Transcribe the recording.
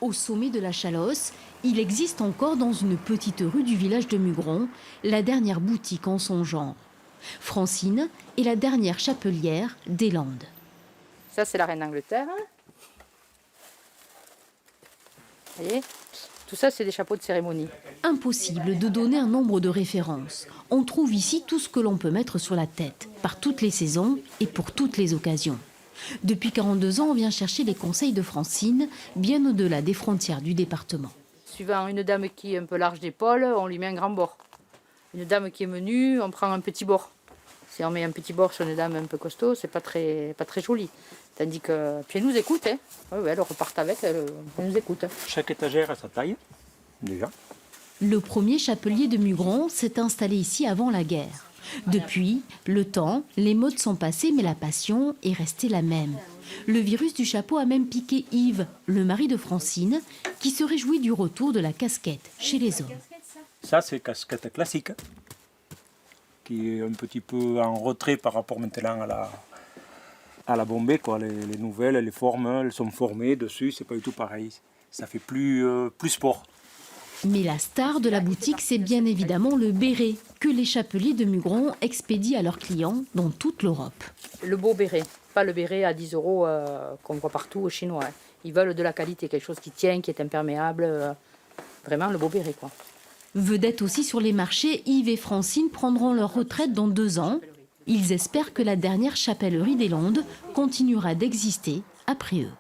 Au sommet de la Chalosse, il existe encore dans une petite rue du village de Mugron la dernière boutique en son genre. Francine est la dernière chapelière des Landes. Ça, c'est la reine d'Angleterre. Vous voyez ? Tout ça, c'est des chapeaux de cérémonie. Impossible de donner un nombre de références. On trouve ici tout ce que l'on peut mettre sur la tête, par toutes les saisons et pour toutes les occasions. Depuis 42 ans, on vient chercher les conseils de Francine, bien au-delà des frontières du département. Suivant une dame qui est un peu large d'épaule, on lui met un grand bord. Une dame qui est menue, on prend un petit bord. Si on met un petit bord sur une dame un peu costaud, c'est pas très joli. Tandis que, puis elle nous écoute, hein. Ouais, elle repart avec, elle nous écoute. Chaque étagère a sa taille, déjà. Le premier chapelier de Mugron s'est installé ici avant la guerre. Depuis, le temps, les modes sont passés, mais la passion est restée la même. Le virus du chapeau a même piqué Yves, le mari de Francine, qui se réjouit du retour de la casquette chez les hommes. Ça, c'est casquette classique, qui est un petit peu en retrait par rapport maintenant à la Bombay, quoi. Les nouvelles, les formes, elles sont formées dessus, c'est pas du tout pareil. Ça fait plus sport. Mais la star de la boutique, c'est bien évidemment le béret que les chapeliers de Mugron expédient à leurs clients dans toute l'Europe. Le beau béret, pas le béret à 10 € qu'on voit partout aux Chinois. Hein. Ils veulent de la qualité, quelque chose qui tient, qui est imperméable. Vraiment le beau béret, quoi. Vedettes aussi sur les marchés, Yves et Francine prendront leur retraite dans 2 ans. Ils espèrent que la dernière chapellerie des Landes continuera d'exister après eux.